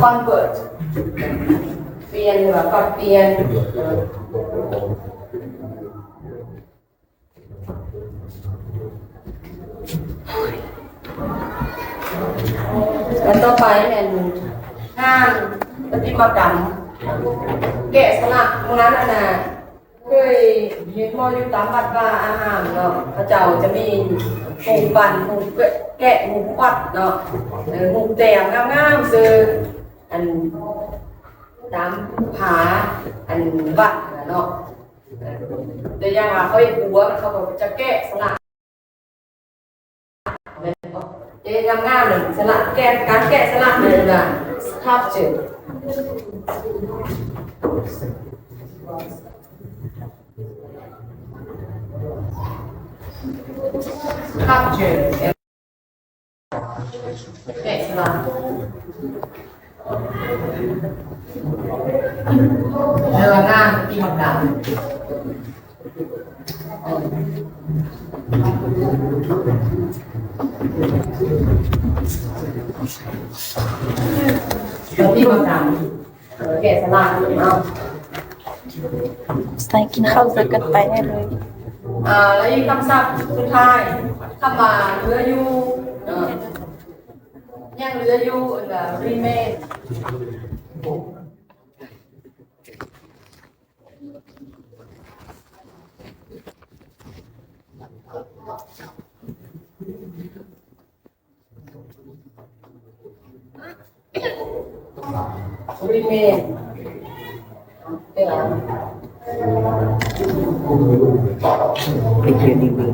convert เปลี่ยนหรือว่าก็เปลี่ยนแล้วต่อไปเป็นงานประติมากรรมแกะสลักตรงนั้นน่ะเคยเห็นบ่อยู่ตามวัดว่าอาหารเนาะพระเจ้าจะมีหูปั่นหูแกะหูปัดเนาะหูแต่งงามๆซื่ออันตามผาอันวัดเนาะแต่อย่างว่าเขาเฮ็ดบัวเขาก็จะแกะสลักงามๆเลยสลักแกะการแกะสลักเลยน่ะ sculpture sculpture แกะสลักเรื่องงานที่มันดังที่มันดังแกะสลักเนาะใส่กินข้าวสักกันไปได้เลยแล้วอีกคำศัพท์สุดท้ายคำว่าเหลืออยู่ยังเหลืออยู่remain remain เป็นเพียงนิดนึง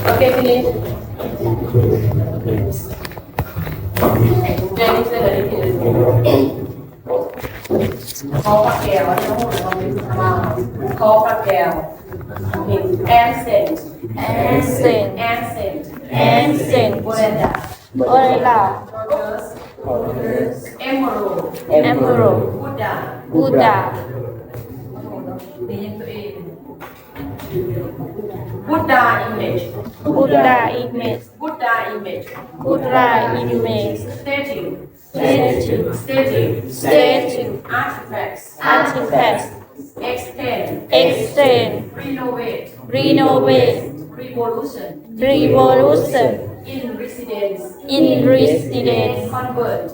Okay, finish. Jadi saya dari sini. Kau pakai apa? Kau pakai ancient, Orela, Emerald, Buddha. Buddha image. Statue. Artifacts. Extend. Renovate. Revolution. In residence. Convert.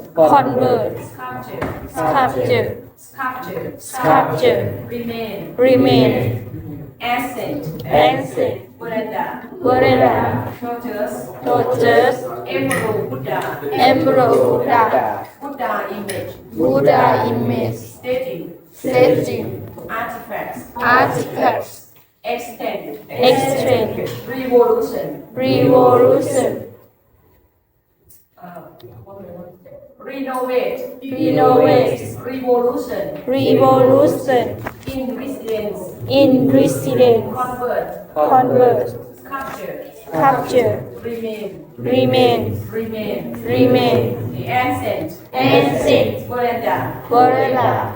Sculpture. Remain. Ancient. Veranda. Torches. Emerald Buddha. Buddha image. Statue. artifacts artifacts extend extend revolution revolution renovate renovate revolution revolution in residence in residence convert convert capture capture remain remain remain the ancient ancient Gorilla gorilla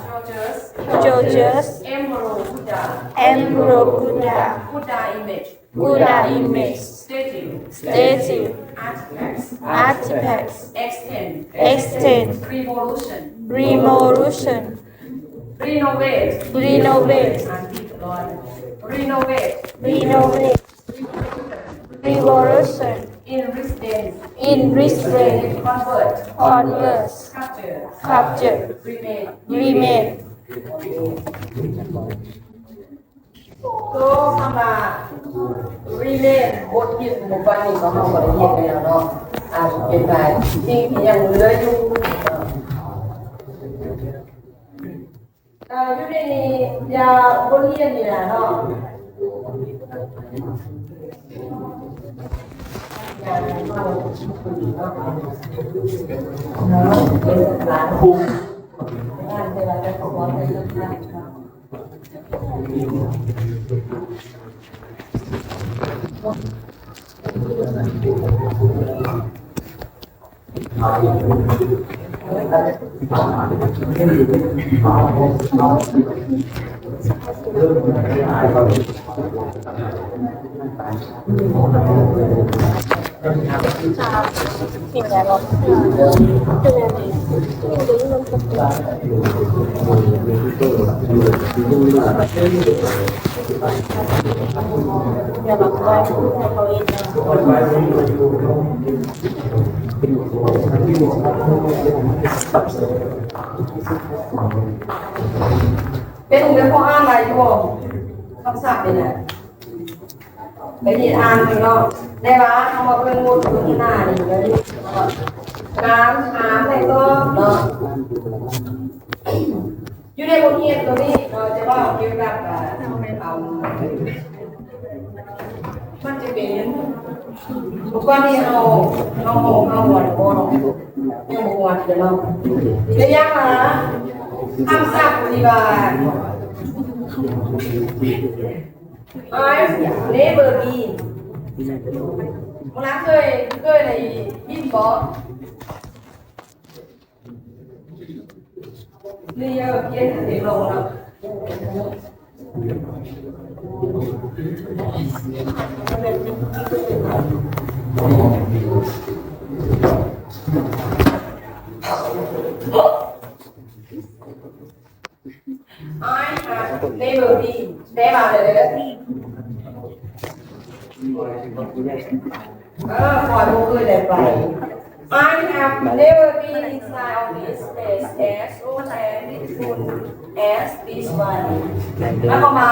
Georges Emperor Buddha Emperor Buddha Buddha image Buddha image statue artifacts extend revolution renovate renovate revolution in residence in restraint convert converse capture remain ก็คำว่า remain บทเรียนหมู่บ้านนี้ก็เฮาก็ได้เรียนไปแล้วเนาะเป็นไปสิ่งที่ยังเหลืออยู่อยู่ในนี้ยาบทเรียนนี่ล่ะเนาะเป็นหลานคุมงานเวลาจะขอว่าเป็นเรื่องสิ่งแวดล้อมอย่าหลับไว้ให้เขาเองเป็นพ่ออ่านอะไรอยู่บ่คำศัพท์นี่แหละไปที่อ่านเนาะได้ว่าคำว่าเป็นบทที่หน้านี่เลยการอ่านได้ก็เนาะอยู่ในบทเรียนตัวนี้เราจะว่าเกี่ยวกับมันจะเป็นทุกวันนี้เราหมดบ่ยังบ่หมดเนาะได้ยังล่ะคำศัพท์ปฏิบัติ I've never been เวลาเคยได้ยินบ่นี่เขียนเด็กลงแล้วI have never been ได้มาเลยปล่อยมือเลยไป I have never been inside of this place as old and beautiful as this one แล้วก็มา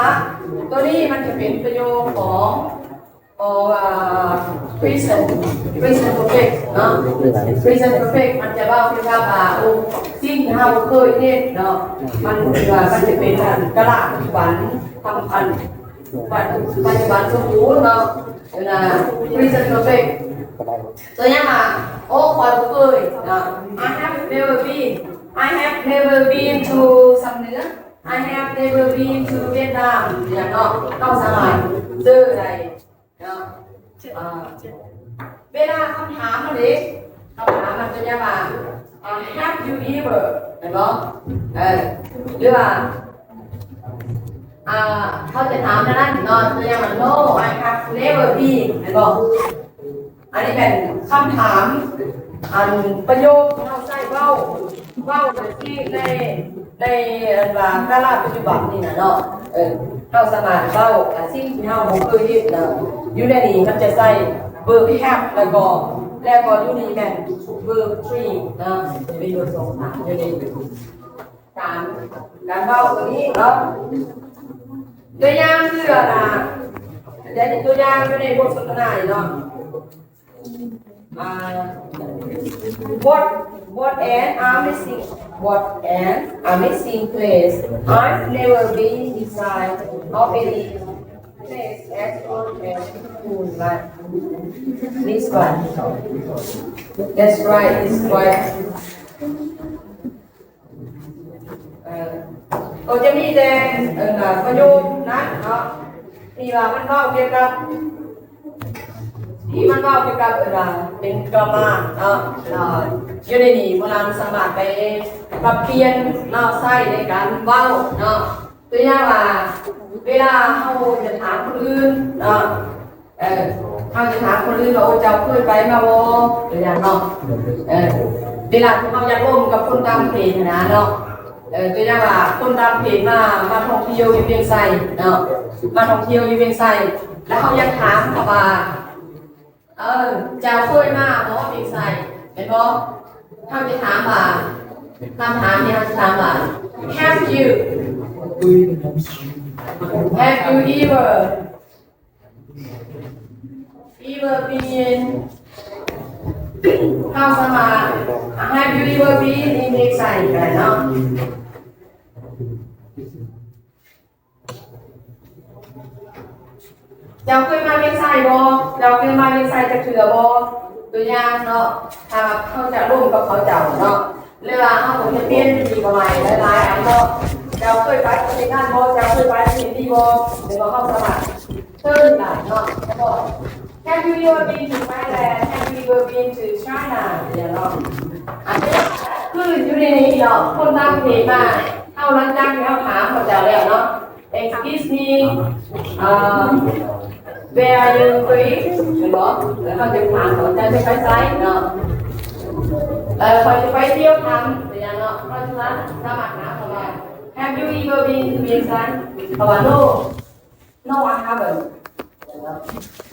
ตัวนี้มันจะเป็นประโยคของpresent perfect เนาะ present perfect มันจะว่าคือว่าสิ่งที่เราเคยเห็นเนาะมันจะเป็นกระดาษปัจจุบันทำพันปัจจุบันสมบูรณ์เนาะนะ present perfect ตัวอย่างโอ้ความเคยนะ I have never been to สำเนือ I have never been to Vietnam อย่างเนาะต้องสมัยเจออะไรเนาะเวลาคำถามมันดิคำถามมันจะอย่างว่า have you ever เห็นบ่หรือว่าเขาจะถามนั้นเนาะตัวอย่างว่า no I have never been เห็นบ่อันนี้เป็นคำถามประโยคเราใช้เว้าที่ในกาลปัจจุบันนี่นะเนาะเราสามารถเว้าสิ่งที่เราบ่เคยเห็นนะอยู่ในนี้มันจะใช้ verb have แล้วก็อยู่นี่แม่น verb 3นะจะมีอยู่2 3อยู่ในการเว้าตัวนี้เนาะตัวอย่างคืออะไรเดี๋ยวตัวอย่างอยู่ในบทสนทนาเนาะ What an amazing place. I've never been inside of any place as old as school like this one. That's right, this one. ก็จะมีแต่ประโยคนะเนาะที่ว่ามันเว้าเกี่ยวกับเป็นกรรมะเนาะอยู่ในนี้พวกเราสามารถไปปรับเปลี่ยนเนาะใช้ในการเว้าเนาะตัวอย่างว่าเวลาเฮาจะถามคนอื่นเนาะเฮาจะถามคนอื่นว่าโอ้เจ้าเคยไปมาบ่ตัวอย่างเนาะเวลาที่เฮาอยากร่วมกับคนต่างประเทศนะเนาะตัวอย่างว่าคนต่างประเทศมาท่องเที่ยวอยู่เวียงไสเนาะมาท่องเที่ยวอยู่เวียงไสแล้วเขาอยากถามว่าเจ้าเคยมาบ่เวียงไสเห็นบ่เฮาจะถามว่าคำถามที่เฮาจะถามว่า Have you ever been เข้าสมา Have you ever been in เวียงไสกันเนาะเจ้าเคยมาเวียงไสบ่เจ้าเคยมาเวียงไสจักเทื่อบ่ตัวอย่างเนาะถ้าเขาจะร่วมกับเขาเจ้าเนาะเวลาเฮาบ่เรียนดีกว่าใหม่หลายๆอันเนาะเจ้าเคยไปประเทศนั้นบ่เจ้าเคยไปประเทศนี้บ่หรือว่าเข้าสมัครเชิญได้เนาะบ่ Have you ever been to Thailand? Have you ever been to China? เนาะอันนี้คืออยู่ในนี้เนาะคนต่างประเทศมาเฮาหลังจากที่เฮาถามเขาเจ้าแล้วเนาะ Excuse me where are you going เห็นบ่แล้วเขาจะถามเขาจะไปไสเนาะเขาจะไปเที่ยวทำตัวอย่างเนาะเพราะฉะนั้นสามารถถามเขาว่า Have you ever been to Vietnam เขาว่า No I haven't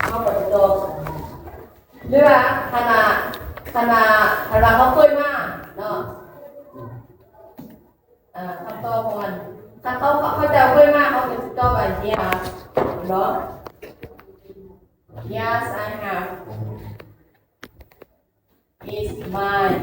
เขาบอกตัวหรือว่าขณะเขาเคยมาเนาะคำตอบของมันถ้าเขาจะเคยมาเขาจะตอบแบบนี้ค่ะเนาะ Yes I have is mine